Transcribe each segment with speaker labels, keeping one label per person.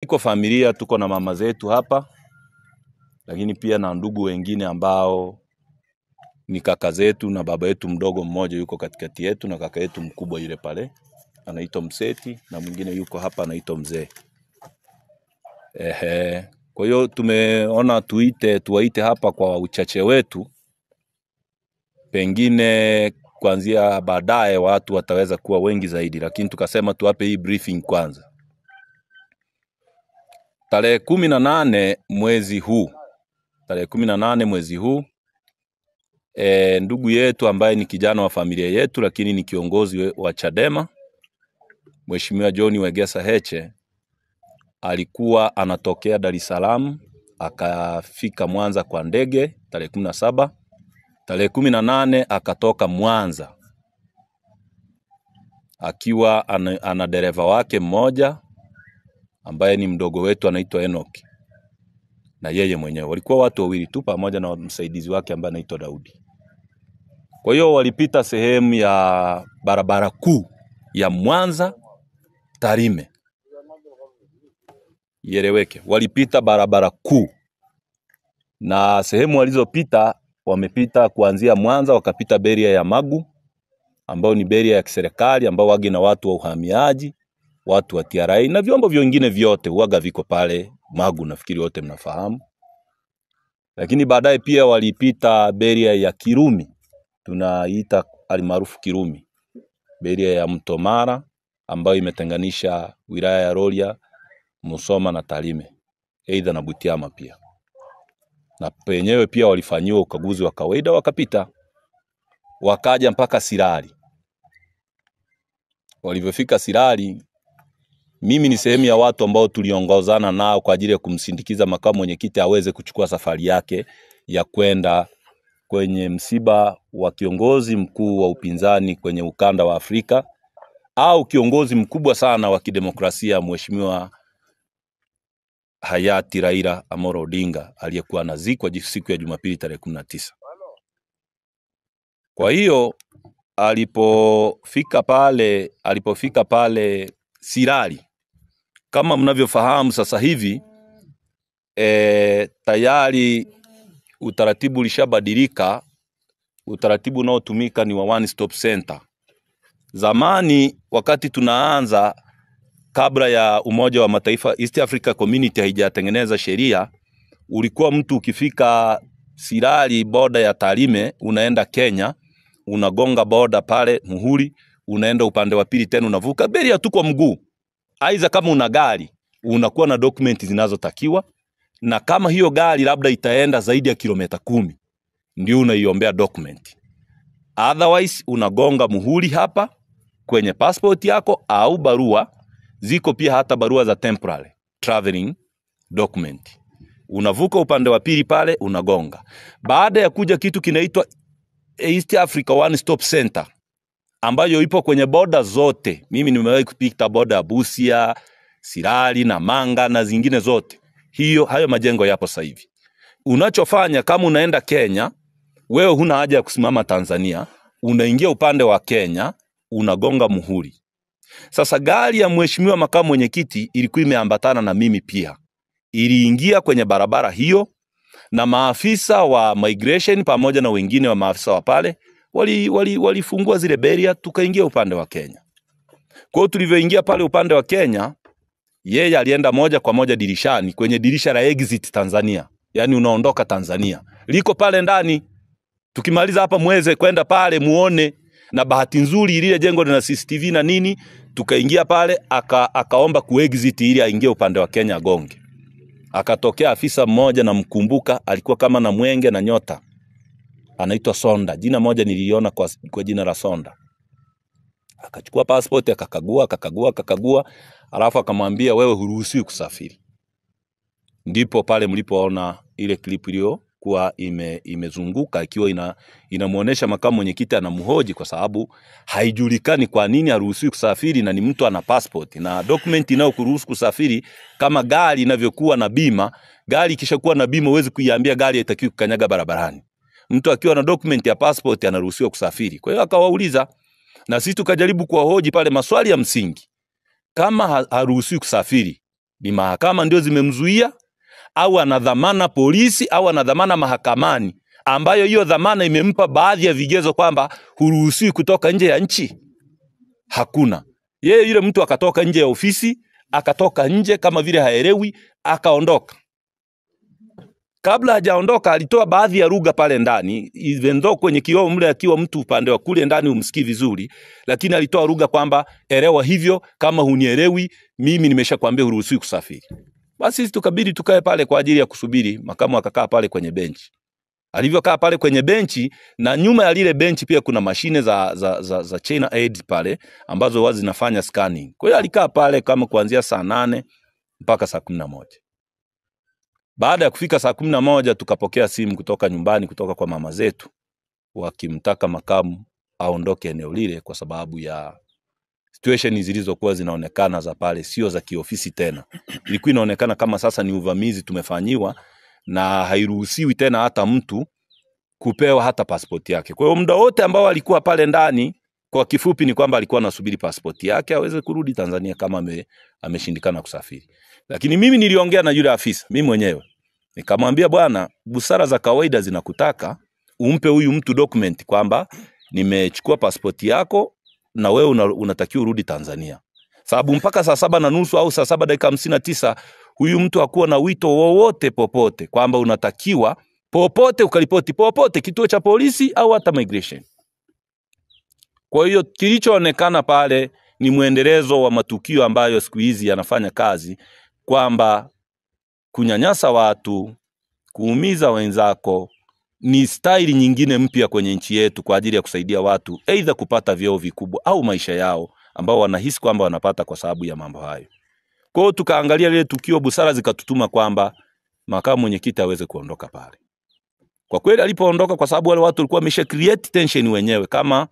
Speaker 1: Iko familia, tuko na mama zetu hapa, lakini pia na ndugu wengine ambao ni kaka zetu, na baba yetu mdogo mmoja yuko katikati yetu, na kaka yetu mkubwa yule pale anaitwa Mseti, na mwingine yuko hapa anaitwa Mzee. Kwa hiyo tumeona tuwaite hapa kwa uchache wetu, pengine kuanzia baadaye watu wataweza kuwa wengi zaidi, lakini tukasema tuwape hii briefing kwanza. Tarehe 18 mwezi huu, ndugu yetu ambaye ni kijana wa familia yetu lakini ni kiongozi wa Chadema, Mheshimiwa John Wegesa Heche, alikuwa anatokea Dar es Salaam akafika Mwanza kwa ndege tarehe 17. Tarehe 18 akatoka Mwanza akiwa ana dereva wake mmoja ambaye ni mdogo wetu anaitwa Enoch, na yeye mwenyewe. Walikuwa watu wawili tu pamoja na msaidizi wake ambaye anaitwa Daudi. Kwa hiyo walipita sehemu ya barabara kuu ya Mwanza Tarime. Ieleweke, walipita barabara kuu, na sehemu walizopita wamepita kuanzia Mwanza wakapita beria ya Magu, ambao ni beria ya kiserikali ambao wagi na watu wa uhamiaji, watu wa TRA na vyombo vingine vyote huaga viko pale Magu, nafikiri wote mnafahamu. Lakini baadaye pia walipita beria ya Kirumi, tunaita alimaarufu Kirumi, beria ya Mto Mara ambayo imetenganisha wilaya ya Rorya, Musoma na Tarime, aidha na Butiama pia. Na penyewe pia walifanyiwa ukaguzi wa kawaida wakapita, wakaja mpaka Sirari. Walivyofika Sirari, mimi ni sehemu ya watu ambao tuliongozana nao kwa ajili ya kumsindikiza makamu mwenyekiti aweze kuchukua safari yake ya kwenda kwenye msiba wa kiongozi mkuu wa upinzani kwenye ukanda wa Afrika, au kiongozi mkubwa sana wa kidemokrasia, Mheshimiwa hayati Raila Amolo Odinga, aliyekuwa anazikwa siku ya Jumapili tarehe 19. Kwa hiyo alipofika pale Sirari, kama mnavyofahamu sasa hivi tayari utaratibu ulishabadilika. Utaratibu unaotumika ni wa one stop center. Zamani wakati tunaanza, kabla ya Umoja wa Mataifa, East Africa Community haijatengeneza sheria, ulikuwa mtu ukifika Sirari boda ya Tarime unaenda Kenya, unagonga boda pale muhuri, unaenda upande wa pili tena unavuka beria tu kwa mguu. Aiza kama una gari unakuwa na dokumenti zinazotakiwa, na kama hiyo gari labda itaenda zaidi ya kilomita 10 ndio unaiombea dokumenti. Otherwise unagonga muhuri hapa kwenye passport yako, au barua ziko pia, hata barua za temporary traveling document. Unavuka upande wa pili pale unagonga. Baada ya kuja kitu kinaitwa East Africa One Stop Center, ambayo ipo kwenye boda zote. Mimi nimewahi kupita boda ya Busia, Sirari na Manga na zingine zote. Hayo majengo yapo sasa hivi. Unachofanya kama unaenda Kenya, wewe huna haja ya kusimama Tanzania, unaingia upande wa Kenya, unagonga muhuri. Sasa gari ya Mheshimiwa makamu mwenyekiti ilikuwa imeambatana na mimi pia. Iliingia kwenye barabara hiyo, na maafisa wa migration pamoja na wengine wa maafisa wa pale walifungua zile beria, tukaingia upande wa Kenya. Kwa hiyo tulivyoingia pale upande wa Kenya, yeye alienda moja kwa moja dirishani, kwenye dirisha la exit Tanzania. Yani unaondoka Tanzania, liko pale ndani. Tukimaliza hapa mweze kwenda pale muone, na bahati nzuri ile jengo lina CCTV na nini, tukaingia pale, akaomba kuexit ili aingie upande wa Kenya gonge. Akatokea afisa mmoja na mkumbuka, alikuwa kama na mwenge na nyota, anaitwa Sonda. Jina moja niliona kwa jina la Sonda. Akachukua passport, akakagua, alafu akamwambia, wewe huruhusiwi kusafiri. Ndipo pale mlipoona ile clip iliyokuwa imezunguka ikiwa inamuonesha makamu mwenyekiti anamhoji, kwa sababu haijulikani kwa nini haruhusiwi kusafiri na ni mtu ana passport na document inayokuruhusu kusafiri. Kama gari inavyokuwa na bima, gari ikishakuwa na bima huwezi kuiambia gari haitakiwi kukanyaga barabarani. Mtu akiwa na document ya passport anaruhusiwa kusafiri. Kwa hiyo akawauliza, na sisi tukajaribu kuwahoji pale maswali ya msingi. Kama haruhusiwi kusafiri, Ni mahakama ndio zimemzuia au ana dhamana polisi au ana dhamana mahakamani, ambayo hiyo dhamana imempa baadhi ya vigezo kwamba huruhusiwi kutoka nje ya nchi? Hakuna. Yeye yule mtu akatoka nje ya ofisi, akatoka nje kama vile haelewi, akaondoka. Kabla hajaondoka alitoa baadhi ya lugha pale ndani, even though kwenye kioo mle akiwa mtu upande wa kule ndani umsikii vizuri, lakini alitoa lugha kwamba elewa hivyo, kama hunielewi mimi nimeshakwambia huruhusiwi kusafiri. Basi sisi tukabidi tukae pale kwa ajili ya kusubiri. Makamu akakaa pale kwenye benchi. Alivyokaa pale kwenye benchi, na nyuma ya lile benchi pia kuna mashine za China Aid pale ambazo wazi zinafanya scanning. Kwa hiyo alikaa pale kama kuanzia saa 8 mpaka saa 11. Baada ya kufika saa 11 tukapokea simu kutoka nyumbani, kutoka kwa mama zetu, wakimtaka makamu aondoke eneo lile kwa sababu ya situation zilizokuwa zinaonekana za pale sio za kiofisi tena. Ilikuwa inaonekana kama sasa ni uvamizi tumefanyiwa, na hairuhusiwi tena hata mtu kupewa hata pasipoti yake. Kwa hiyo muda wote ambao alikuwa pale ndani, kwa kifupi ni kwamba alikuwa anasubiri pasipoti yake aweze kurudi Tanzania kama ameshindikana kusafiri. Lakini mimi niliongea na yule afisa mimi mwenyewe. Nikamwambia, bwana, busara za kawaida zinakutaka umpe huyu mtu document kwamba nimechukua pasipoti yako na wewe unatakiwa urudi Tanzania. Sababu mpaka saa 7:30 au saa 7:59 huyu mtu hakuwa na wito wowote popote kwamba unatakiwa popote ukaripoti popote, kituo cha polisi au hata migration. Kwa hiyo kilichoonekana pale ni muendelezo wa matukio ambayo siku hizi yanafanya kazi, kwamba kunyanyasa watu, kuumiza wenzako ni staili nyingine mpya kwenye nchi yetu kwa ajili ya kusaidia watu aidha kupata vyeo vikubwa au maisha yao ambao wanahisi kwamba wanapata kwa sababu ya mambo hayo. Kwa hiyo tukaangalia lile tukio, busara zikatutuma kwamba makamu mwenyekiti aweze kuondoka pale. Kwa kweli alipoondoka, kwa sababu wale watu walikuwa wamesha create tension wenyewe kama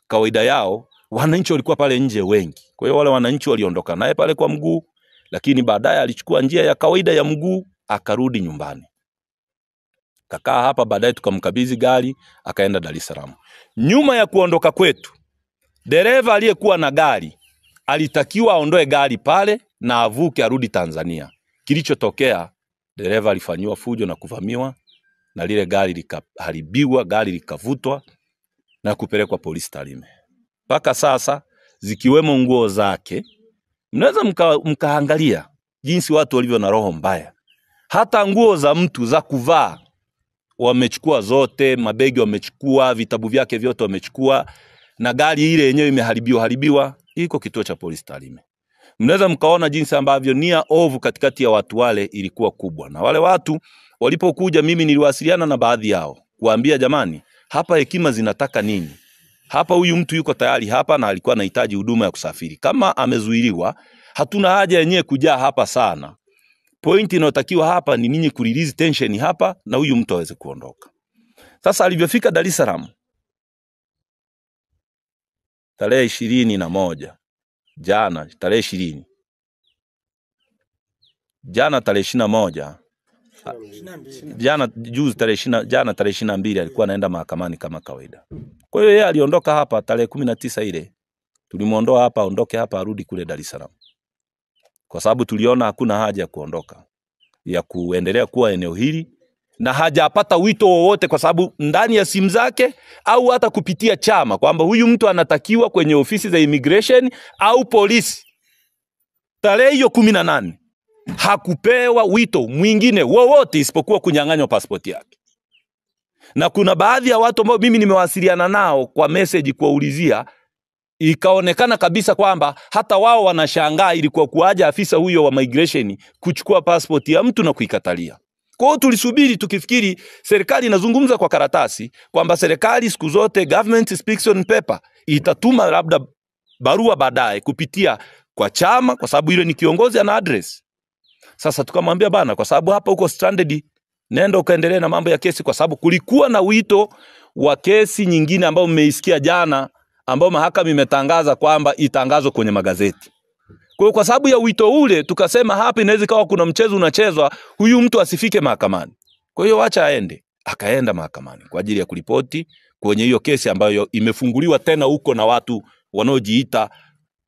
Speaker 1: kawaida yao, wananchi walikuwa pale nje wengi. Kwa hiyo wale wananchi waliondoka naye pale kwa mguu, lakini baadaye alichukua njia ya kawaida ya mguu akarudi nyumbani. Kakaa hapa, baadaye tukamkabidhi gari akaenda Dar es Salaam. Nyuma ya kuondoka kwetu, dereva aliyekuwa na gari alitakiwa aondoe gari pale na avuke arudi Tanzania. Kilichotokea, dereva alifanywa fujo na kuvamiwa na lile gari likaharibiwa, gari likavutwa na kupelekwa polisi Tarime. Paka sasa zikiwemo nguo zake, mnaweza mkaangalia jinsi watu walivyo na roho mbaya. Hata nguo za mtu za kuvaa wamechukua zote, mabegi wamechukua, vitabu vyake vyote wamechukua, na gari ile yenyewe imeharibiwa, iko kituo cha polisi Tarime. Mnaweza mkaona jinsi ambavyo nia ovu katikati ya watu wale ilikuwa kubwa. Na wale watu walipokuja, mimi niliwasiliana na baadhi yao kuambia, jamani, hapa hekima zinataka nini? Hapa huyu mtu yuko tayari hapa na alikuwa anahitaji huduma ya kusafiri. Kama amezuiliwa, hatuna haja yenyewe kujaa hapa sana. Pointi inayotakiwa hapa ni ninyi kurelease tension hapa na huyu mtu aweze kuondoka. Sasa alivyofika Dar es Salaam tarehe 21, jana tarehe 20, jana tarehe 21, jana juzi tarehe 20, jana tarehe 22 alikuwa anaenda mahakamani kama kawaida. Kwa hiyo yeye aliondoka hapa tarehe 19 ile. Tulimuondoa hapa, aondoke hapa arudi kule Dar es Salaam. Kwa sababu tuliona hakuna haja ya kuondoka, ya kuendelea kuwa eneo hili, na hajapata wito wowote kwa sababu ndani ya simu zake au hata kupitia chama kwamba huyu mtu anatakiwa kwenye ofisi za immigration au polisi. Tarehe hiyo 18 hakupewa wito mwingine wowote isipokuwa kunyang'anywa pasipoti yake. Na kuna baadhi ya watu ambao mimi nimewasiliana nao kwa message kuwaulizia, ikaonekana kabisa kwamba hata wao wanashangaa ilikuwa kuaje afisa huyo wa migration kuchukua passport ya mtu na kuikatalia. Kwa hiyo tulisubiri tukifikiri serikali inazungumza kwa karatasi, kwamba serikali siku zote government speaks on paper, itatuma labda barua baadaye kupitia kwa chama kwa sababu ile ni kiongozi ana address. Sasa tukamwambia, bana, kwa sababu hapa uko stranded, nenda ukaendelee na mambo ya kesi, kwa sababu kulikuwa na wito wa kesi nyingine ambao mmeisikia jana, ambao mahakama imetangaza kwamba itangazwe kwenye magazeti. Kwa sababu ya wito ule tukasema hapa inaweza kawa kuna mchezo unachezwa, huyu mtu asifike mahakamani. Kwa hiyo acha aende. Akaenda mahakamani kwa ajili ya kuripoti kwenye hiyo kesi ambayo imefunguliwa tena huko na watu wanaojiita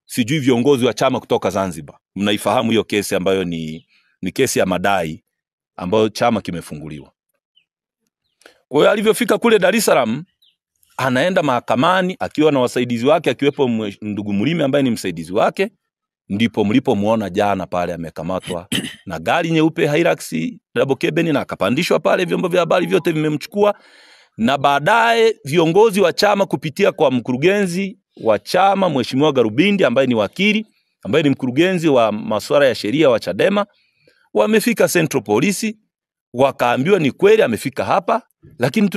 Speaker 1: sijui viongozi wa chama kutoka Zanzibar. Mnaifahamu hiyo kesi ambayo ni kesi ya madai ambayo chama kimefunguliwa. Kwa hiyo alivyofika kule Dar es Salaam, anaenda mahakamani akiwa na wasaidizi wake, akiwepo ndugu Mlime ambaye ni msaidizi wake. Ndipo mlipomuona jana pale amekamatwa na gari nyeupe Hilux double cabin, na akapandishwa pale, vyombo vya habari vyote vimemchukua. Na baadaye viongozi wa chama kupitia kwa mkurugenzi wa chama Mheshimiwa Garubindi ambaye ni wakili, ambaye ni mkurugenzi wa masuala ya sheria wa Chadema, wamefika Central Police, wakaambiwa ni kweli amefika hapa, lakini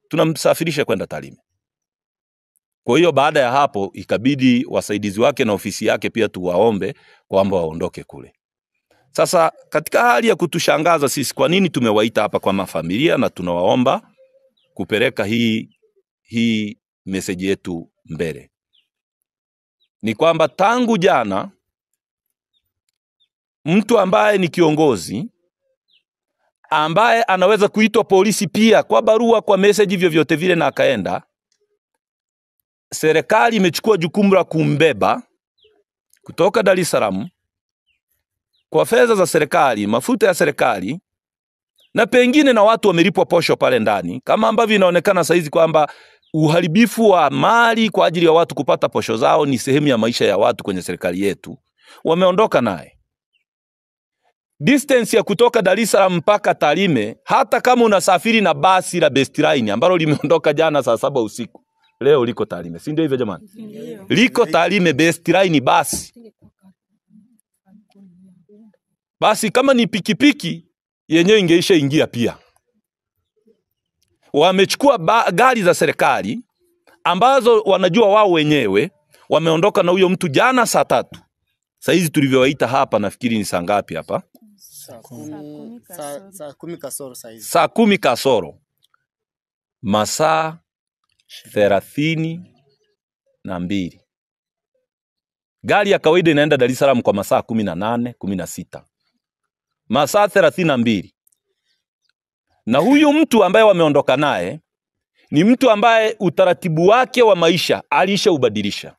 Speaker 1: tunamsafirisha kwenda Tarime. Kwa hiyo baada ya hapo ikabidi wasaidizi wake na ofisi yake pia tuwaombe kwamba waondoke kule. Sasa katika hali ya kutushangaza sisi, kwa nini tumewaita hapa kwa mafamilia na tunawaomba kupeleka hii message yetu mbele, ni kwamba tangu jana mtu ambaye ni kiongozi ambaye anaweza kuitwa polisi pia kwa barua, kwa message, vyovyote vile na akaenda, serikali imechukua jukumu la kumbeba kutoka Dar es Salaam kwa fedha za serikali, mafuta ya serikali, na pengine na watu wamelipwa posho pale ndani, kama ambavyo inaonekana saizi kwamba uharibifu wa mali kwa ajili ya watu kupata posho zao ni sehemu ya maisha ya watu kwenye serikali yetu. Wameondoka naye. Distance ya kutoka Dar es Salaam mpaka Tarime, hata kama unasafiri na basi la Best Line ambalo limeondoka jana saa 7 usiku, leo liko Tarime. Si ndio hivyo jamani? Liko Tarime Best Line basi. Basi kama ni pikipiki yenyewe ingeisha ingia pia. Wamechukua gari za serikali ambazo wanajua wao wenyewe, wameondoka na huyo mtu jana saa 3. Saa hizi tulivyowaita hapa nafikiri ni saa ngapi hapa?
Speaker 2: Saa 10 kasoro saa hizi.
Speaker 1: Saa 10 kasoro. Masaa 32. Gari ya kawaida inaenda Dar es Salaam kwa masaa 18, 16. Masaa 32. Na huyu mtu ambaye wameondoka naye ni mtu ambaye utaratibu wake wa maisha alishaubadilisha.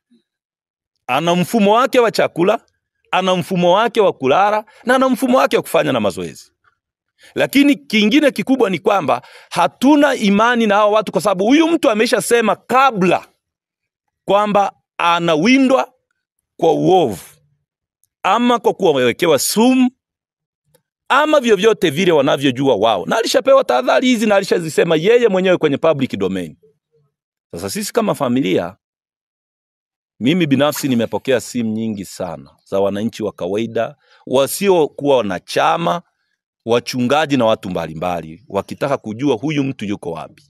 Speaker 1: Ana mfumo wake wa chakula, ana mfumo wake wa kulala, na ana mfumo wake wa kufanya na mazoezi. Lakini kingine kikubwa ni kwamba hatuna imani na hao watu, kwa sababu huyu mtu ameshasema kabla kwamba anawindwa kwa uovu, ama kwa kuwekewa sumu, ama vyovyote vile wanavyojua wao. Na alishapewa tahadhari hizi na alishazisema yeye mwenyewe kwenye public domain. Sasa sisi kama familia, mimi binafsi nimepokea simu nyingi sana za wananchi wa kawaida wasio kuwa na chama, wachungaji na watu mbalimbali, wakitaka kujua huyu mtu yuko wapi.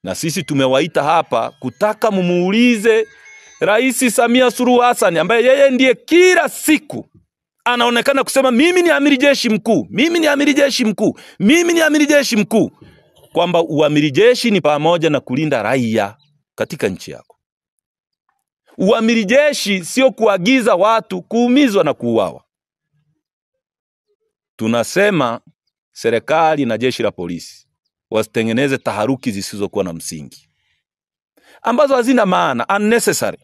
Speaker 1: Na sisi tumewaita hapa kutaka mumuulize Rais Samia Suluhu Hassan, ambaye yeye ndiye kila siku anaonekana kusema mimi ni amiri jeshi mkuu, mimi ni amiri jeshi mkuu, mimi ni amiri jeshi mkuu, kwamba uamiri jeshi ni pamoja na kulinda raia katika nchi yako. Uamiri jeshi sio kuagiza watu kuumizwa na kuuawa. Tunasema serikali na jeshi la polisi wasitengeneze taharuki zisizokuwa na msingi, ambazo hazina maana, unnecessary.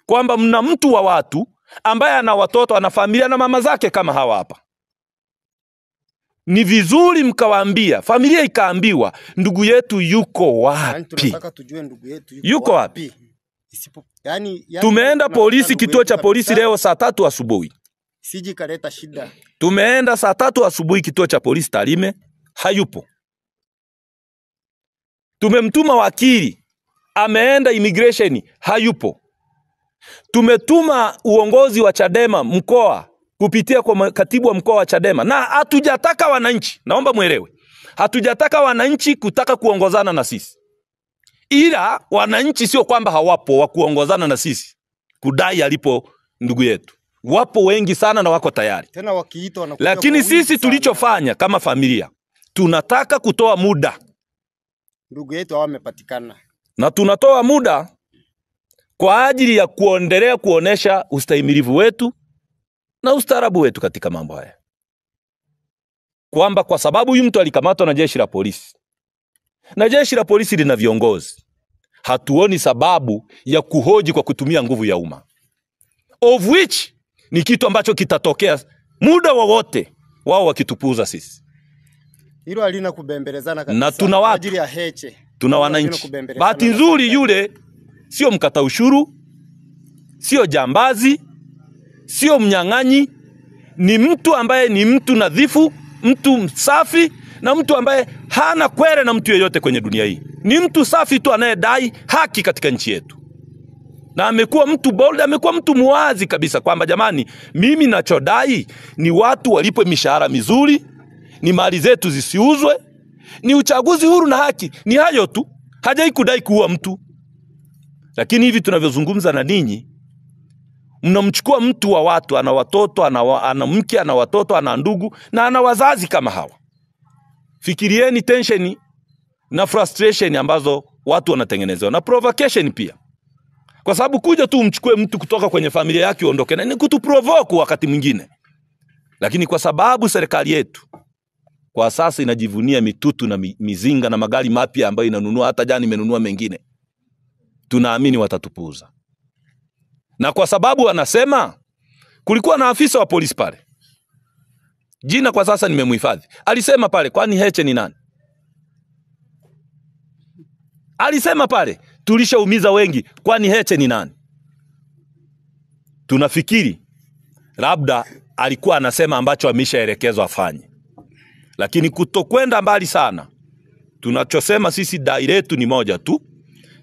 Speaker 1: Kwamba mna mtu wa watu ambaye ana watoto, ana familia na mama zake kama hawa hapa. Ni vizuri mkawaambia, familia ikaambiwa ndugu yetu yuko wapi?
Speaker 2: Tunataka tujue ndugu yetu
Speaker 1: yuko wapi?
Speaker 2: Yani
Speaker 1: tumeenda polisi, kituo cha polisi leo saa 3 asubuhi.
Speaker 2: Siji kaleta shida.
Speaker 1: Tumeenda saa 3 asubuhi kituo cha polisi Tarime, hayupo. Tumemtuma wakili, ameenda immigration, hayupo. Tumetuma uongozi wa Chadema mkoa kupitia kwa katibu wa mkoa wa Chadema, na hatujataka wananchi, naomba muelewe, hatujataka wananchi kutaka kuongozana na sisi. Ila wananchi sio kwamba hawapo wa kuongozana na sisi kudai alipo ndugu yetu. Wapo wengi sana na wako tayari.
Speaker 2: Tena wakiita wanakuja.
Speaker 1: Lakini sisi tulichofanya kama familia, tunataka kutoa muda.
Speaker 2: Ndugu yetu wamepatikana.
Speaker 1: Na tunatoa muda kwa ajili ya kuendelea kuonesha ustahimilivu wetu na ustaarabu wetu katika mambo haya. Kwamba kwa sababu huyu mtu alikamatwa na jeshi la polisi, na jeshi la polisi lina viongozi, hatuoni sababu ya kuhoji kwa kutumia nguvu ya umma, of which ni kitu ambacho kitatokea muda wowote wao wakitupuuza sisi.
Speaker 2: Hilo halina kubembelezana kabisa.
Speaker 1: Na tuna watu,
Speaker 2: ajili ya Heche.
Speaker 1: Tuna wananchi. Bahati nzuri yule sio mkata ushuru, sio jambazi, sio mnyang'anyi, ni mtu ambaye ni mtu nadhifu, mtu msafi, na mtu ambaye hana kwere na mtu yeyote kwenye dunia hii. Ni mtu safi tu anayedai haki katika nchi yetu. Na amekuwa mtu bold, amekuwa mtu muwazi kabisa kwamba jamani, mimi nachodai ni watu walipwe mishahara mizuri, ni mali zetu zisiuzwe, ni uchaguzi huru na haki. Ni hayo tu. Hajai kudai kuua mtu. Lakini hivi tunavyozungumza na ninyi, mnamchukua mtu wa watu, ana watoto, ana mke, ana watoto, ana ndugu na ana wazazi kama hawa. Fikirieni tension na frustration ambazo watu wanatengenezewa, na provocation pia. Kwa sababu kuja tu umchukue mtu kutoka kwenye familia yake uondoke, na ni kutuprovoke wakati mwingine. Lakini kwa sababu serikali yetu kwa sasa inajivunia mitutu na mizinga na magari mapya ambayo inanunua, hata jana imenunua mengine, tunaamini watatupuuza. Na kwa sababu wanasema kulikuwa na afisa wa polisi pale, jina kwa sasa nimemuhifadhi, alisema pale, kwani Heche ni nani? Alisema pale, tulishaumiza wengi, kwani Heche ni nani? Tunafikiri labda alikuwa anasema ambacho ameshaelekezwa afanye. Lakini kutokwenda mbali sana, tunachosema sisi dai letu ni moja tu.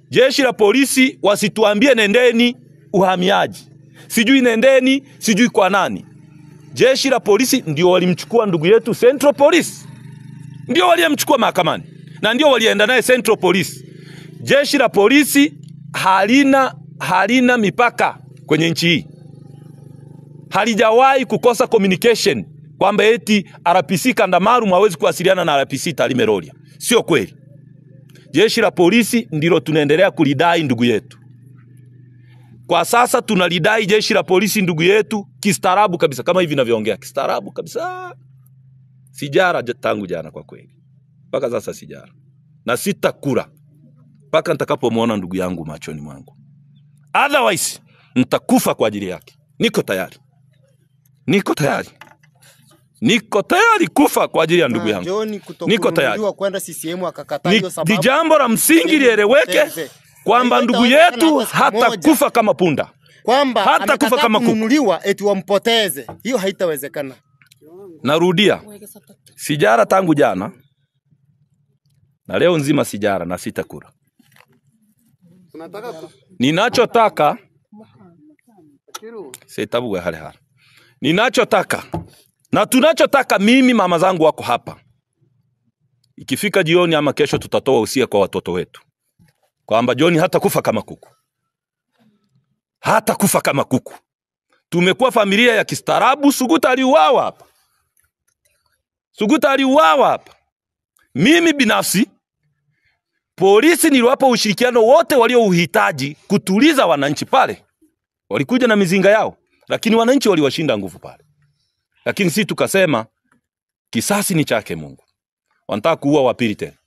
Speaker 1: Jeshi la polisi wasituambie nendeni uhamiaji, sijui nendeni, sijui kwa nani. Jeshi la polisi ndio walimchukua ndugu yetu Central Police, ndio walimchukua mahakamani, na ndio walienda naye Central Police. Jeshi la polisi halina mipaka kwenye nchi hii. Halijawahi kukosa communication kwamba eti RPC Kandamaru hawezi kuwasiliana na RPC Tarime Rorya. Sio kweli. Jeshi la polisi ndilo tunaendelea kulidai ndugu yetu. Kwa sasa tunalidai jeshi la polisi ndugu yetu kistaarabu kabisa, kama hivi ninavyoongea, kistaarabu kabisa. Sijara tangu jana kwa kweli. Mpaka sasa sijara. Na sitakula mpaka nitakapomuona ndugu yangu machoni mwangu. Otherwise nitakufa kwa ajili yake. Niko tayari. Niko tayari kufa kwa ajili ya ndugu yangu. Niko tayari. Ni jambo la msingi lieleweke kwamba ndugu yetu hata kufa kama punda.
Speaker 2: Kwamba
Speaker 1: hata kufa kama kuku.
Speaker 2: Kununuliwa eti wampoteze. Hiyo haitawezekana.
Speaker 1: Narudia. Sijara tangu jana. Na leo nzima sijara na sitakula. Ninachotaka sitabuwe hale. Ninachotaka na tunachotaka, mimi mama zangu wako hapa. Ikifika jioni ama kesho tutatoa usia kwa watoto wetu kwamba John hata kufa kama kuku. Hata kufa kama kuku. Tumekuwa familia ya kistaarabu. Suguta aliuawa hapa. Mimi binafsi, polisi niliwapa ushirikiano wote waliouhitaji kutuliza wananchi pale. Walikuja na mizinga yao, lakini wananchi waliwashinda nguvu pale. Lakini sisi tukasema kisasi ni chake Mungu. Wanataka kuua wa pili tena.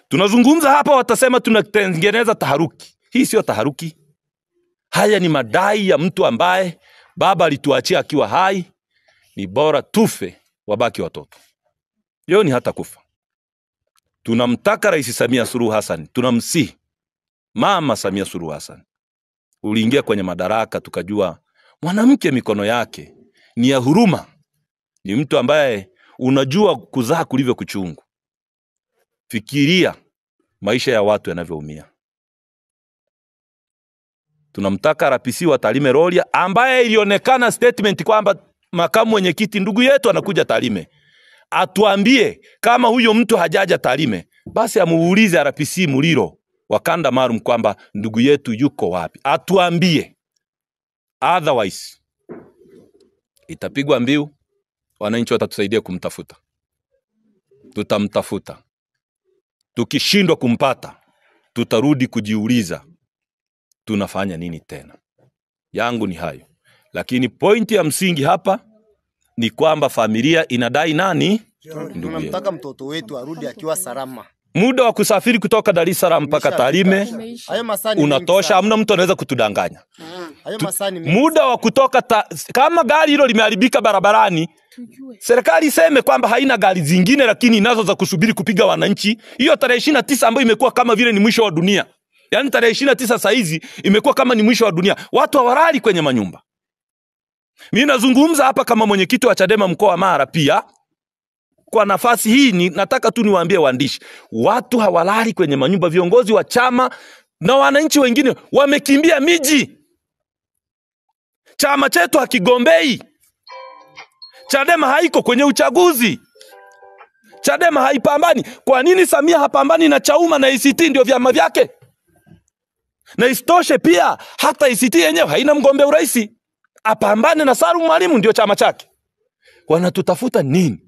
Speaker 1: Tunazungumza hapa, watasema tunatengeneza taharuki. Hii sio taharuki. Haya ni madai ya mtu ambaye baba alituachia akiwa hai. Ni bora tufe, wabaki watoto. Yeye ni hata kufa. Tunamtaka Rais Samia Suluhu Hassan, tunamsihi Mama Samia Suluhu Hassan. Uliingia kwenye madaraka tukajua mwanamke mikono yake ni ya huruma. Ni mtu ambaye unajua kuzaa kulivyo kuchungu. Fikiria maisha ya watu yanavyoumia. Tunamtaka RPC wa Tarime Rorya, ambaye ilionekana statement kwamba makamu mwenyekiti ndugu yetu anakuja Tarime, atuambie kama huyo mtu hajaja Tarime, basi amuulize RPC Muliro wa kanda maalum kwamba ndugu yetu yuko wapi. Atuambie. Otherwise itapigwa mbiu, wananchi watatusaidia kumtafuta. Tutamtafuta. Tukishindwa kumpata, tutarudi kujiuliza tunafanya nini tena. Yangu ni hayo. Lakini pointi ya msingi hapa ni kwamba familia inadai nani?
Speaker 2: Tunamtaka mtoto wetu arudi akiwa salama.
Speaker 1: Muda wa kusafiri kutoka Dar es Salaam mpaka Tarime
Speaker 2: Hayo masaa ni
Speaker 1: unatosha, hamna mtu anaweza kutudanganya.
Speaker 2: Hayo masaa ni
Speaker 1: Muda wa kutoka kama gari hilo limeharibika barabarani, serikali iseme kwamba haina gari zingine lakini inazo za kusubiri kupiga wananchi. Hiyo tarehe 29 ambayo imekuwa kama vile ni mwisho wa dunia. Yaani tarehe 29 saa hizi imekuwa kama ni mwisho wa dunia. Watu hawalali kwenye manyumba. Mimi nazungumza hapa kama mwenyekiti wa Chadema mkoa wa Mara pia. Kwa nafasi hii nataka tu niwaambie waandishi, watu hawalali kwenye manyumba. Viongozi wa chama na wananchi wengine wamekimbia miji. Chama chetu hakigombei. Chadema haiko kwenye uchaguzi. Chadema haipambani. Kwa nini Samia hapambani na Chauma na ACT ndio vyama vyake? Na isitoshe pia hata ACT yenyewe haina mgombea urais. Apambane na Salum Mwalimu ndio chama chake. Wanatutafuta nini?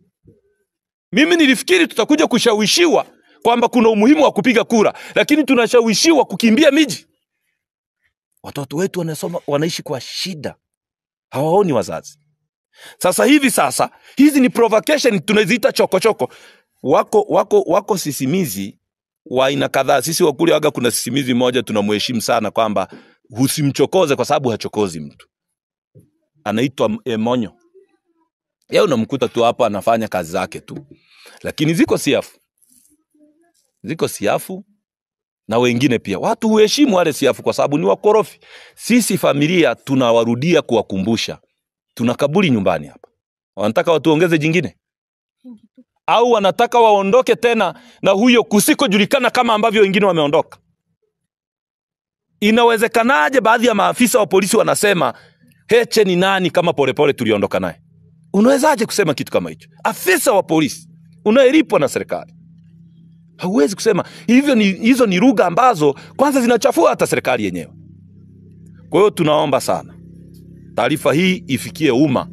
Speaker 1: Mimi nilifikiri tutakuja kushawishiwa kwamba kuna umuhimu wa kupiga kura, lakini tunashawishiwa kukimbia miji. Watoto wetu wanasoma, wanaishi kwa shida. Hawaoni wazazi. Sasa hizi ni provocation, tunaziita chokochoko. Wako sisimizi wa aina kadhaa. Sisi wakuli waga kuna sisimizi moja tunamheshimu sana kwamba usimchokoze kwa sababu hachokozi mtu. Anaitwa Monyo. Yeye unamkuta tu hapa anafanya kazi zake tu. Lakini ziko siafu na wengine pia. Watu huheshimu wale siafu kwa sababu ni wakorofi. Sisi familia tunawarudia kuwakumbusha. Tuna kaburi nyumbani hapa. Wanataka watuongeze jingine? Au wanataka waondoke tena na huyo kusikojulikana kama ambavyo wengine wameondoka? Inawezekanaje baadhi ya maafisa wa polisi wanasema Heche ni nani kama Polepole tuliondoka naye? Unawezaje kusema kitu kama hicho? Afisa wa polisi unayelipwa na serikali. Hauwezi kusema hivyo. Hizo ni lugha ambazo kwanza zinachafua hata serikali yenyewe. Kwa hiyo tunaomba sana taarifa hii ifikie umma.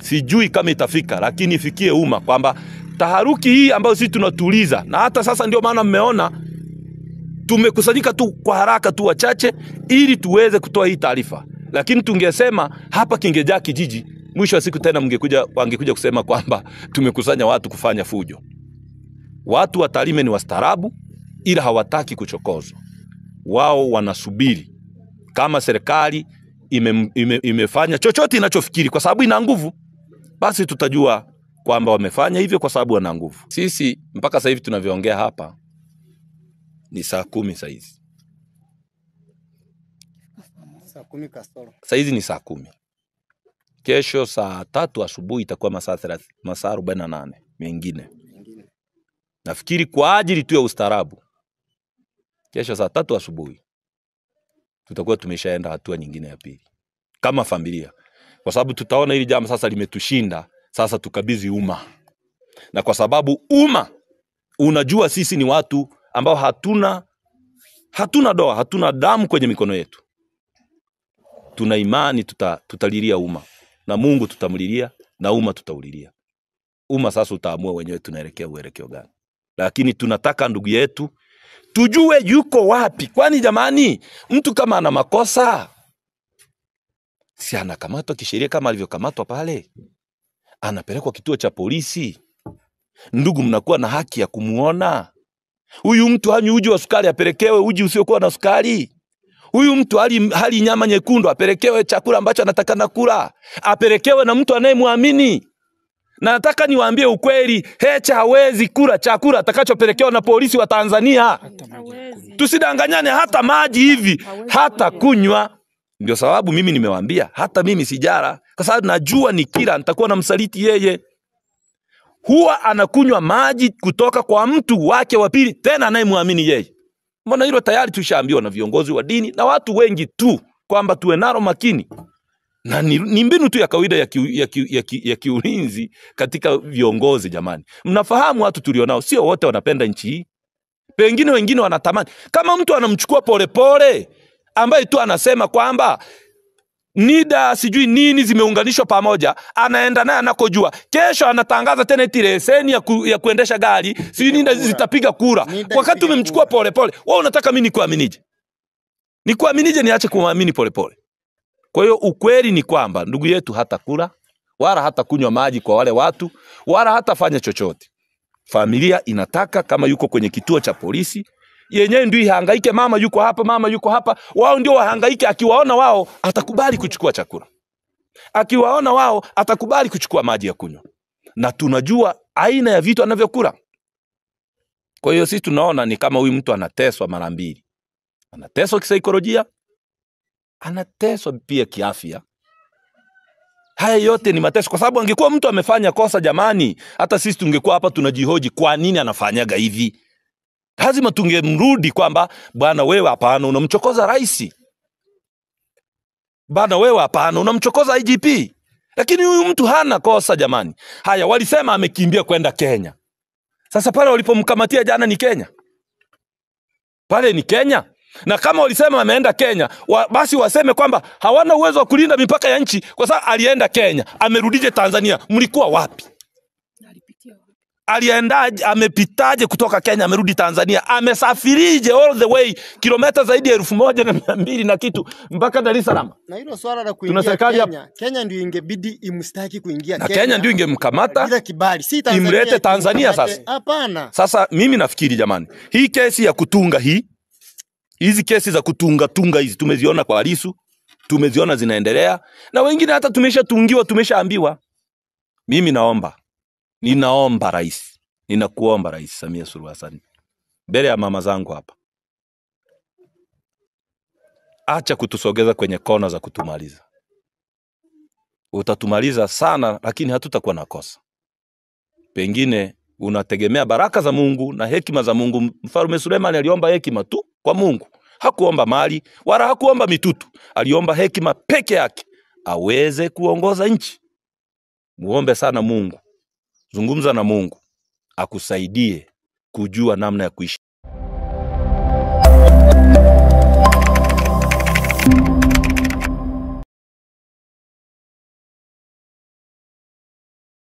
Speaker 1: Sijui kama itafika, lakini ifikie umma kwamba taharuki hii ambayo sisi tunatuliza, na hata sasa ndio maana mmeona tumekusanyika tu kwa haraka tu wachache ili tuweze kutoa hii taarifa. Lakini tungesema hapa kingejaa kijiji, mwisho wa siku tena wangekuja kusema kwamba tumekusanya watu kufanya fujo. Watu wa Tarime ni wastaarabu, ila hawataki kuchokozwa. Wao wanasubiri kama serikali imefanya chochote inachofikiri kwa sababu ina nguvu, basi tutajua kwamba wamefanya hivyo kwa sababu wana nguvu. Sisi mpaka sasa hivi tunavyoongea hapa ni saa 10 saa hizi. Saa hizi ni saa 10. Kesho saa 3 asubuhi itakuwa masaa 48 mengine. Nafikiri kwa ajili tu ya ustaarabu, kesho saa 3 asubuhi tutakuwa tumeshaenda hatua nyingine ya pili kama familia, kwa sababu tutaona hili jambo sasa limetushinda. Sasa tukabidhi umma, na kwa sababu umma unajua sisi ni watu ambao hatuna doa, hatuna damu kwenye mikono yetu. Tuna imani tutalilia umma, na Mungu tutamlilia, na umma tutaulilia. Umma sasa utaamua wenyewe tunaelekea uelekeo gani. Lakini tunataka ndugu yetu tujue yuko wapi. Kwani jamani, mtu kama ana makosa si anakamatwa kisheria kama alivyokamatwa pale? Anapelekwa kituo cha polisi. Ndugu, mnakuwa na haki ya kumuona. Huyu mtu hanywi uji wa sukari, apelekewe uji usiokuwa na sukari. Huyu mtu hali nyama nyekundu, apelekewe chakula ambacho anataka na kula. Apelekewe na mtu anayemwamini. Na nataka niwaambie ukweli, Heche hawezi kula chakula atakachopelekewa na polisi wa Tanzania. Tusidanganyane, hata maji hivi hata kunywa. Ndio sababu mimi nimewaambia hata mimi sijara, kwa sababu najua nikila nitakuwa na msaliti yeye. Huwa anakunywa maji kutoka kwa mtu wake wa pili, tena anayemwamini yeye. Mbona hilo tayari tushaambiwa na viongozi wa dini na watu wengi tu kwamba tuwe nalo makini. Na ni mbinu tu ya kawaida ya kiulinzi katika viongozi jamani. Mnafahamu watu tulionao sio wote wanapenda nchi hii. Pengine wengine wanatamani. Kama mtu anamchukua Polepole ambaye tu anasema kwamba NIDA sijui nini zimeunganishwa pamoja, anaenda naye anakojua. Kesho anatangaza tena eti leseni ya kuendesha gari, sijui nini zitapiga kura. Wakati umemchukua Polepole, wewe unataka mimi nikuaminije? Nikuaminije niache kumwamini Polepole? Kwa hiyo ukweli ni kwamba ndugu yetu hata kula, wala hata kunywa maji kwa wale watu, wala hata fanya chochote. Familia inataka kama yuko kwenye kituo cha polisi, yenyewe ndio ihangaike, mama yuko hapa, mama yuko hapa, wao ndio wahangaike. Akiwaona wao atakubali kuchukua chakula, akiwaona wao atakubali kuchukua maji ya kunywa, na tunajua aina ya vitu anavyokula. Kwa hiyo sisi tunaona ni kama huyu mtu anateswa mara mbili, anateswa kisaikolojia, anateswa pia kiafya. Haya yote ni mateso, kwa sababu angekuwa mtu amefanya kosa, jamani, hata sisi tungekuwa hapa tunajihoji kwa nini anafanyaga hivi. Lazima tungemrudi kwamba bwana wewe hapana, unamchokoza rais. Bwana wewe hapana, unamchokoza IGP. Lakini huyu mtu hana kosa jamani. Haya, walisema amekimbia kwenda Kenya. Sasa pale walipomkamatia jana ni Kenya. Pale ni Kenya. Na kama walisema ameenda Kenya, basi waseme kwamba hawana uwezo wa kulinda mipaka ya nchi kwa sababu alienda Kenya. Amerudije Tanzania? Mlikuwa wapi? Aliendaje, amepitaje kutoka Kenya amerudi Tanzania? Amesafirije all the way kilomita zaidi ya 1200 na kitu mpaka Dar es Salaam?
Speaker 2: Na hilo swala la kuingia Kenya, Kenya ndio ingebidi imstaki kuingia
Speaker 1: Kenya. Kenya ndio ingemkamata
Speaker 2: bila kibali, si Tanzania
Speaker 1: imlete Tanzania sasa.
Speaker 2: Hapana.
Speaker 1: Sasa mimi nafikiri jamani, hii kesi ya kutunga hizi kesi za kutunga hizi tumeziona kwa Lissu, tumeziona zinaendelea, na wengine hata tumeshatungiwa, tumeshaambiwa. Mimi ninaomba rais, ninakuomba Rais Samia Suluhu Hassan, mbele ya mama zangu hapa, acha kutusogeza kwenye kona za kutumaliza. Utatumaliza sana, lakini hatutakuwa na kosa. Pengine unategemea baraka za Mungu na hekima za Mungu. Mfalme Suleiman aliomba hekima tu kwa Mungu. Hakuomba mali wala hakuomba mitutu. Aliomba hekima peke yake aweze kuongoza nchi. Muombe sana Mungu. Zungumza na Mungu akusaidie kujua namna ya kuishi.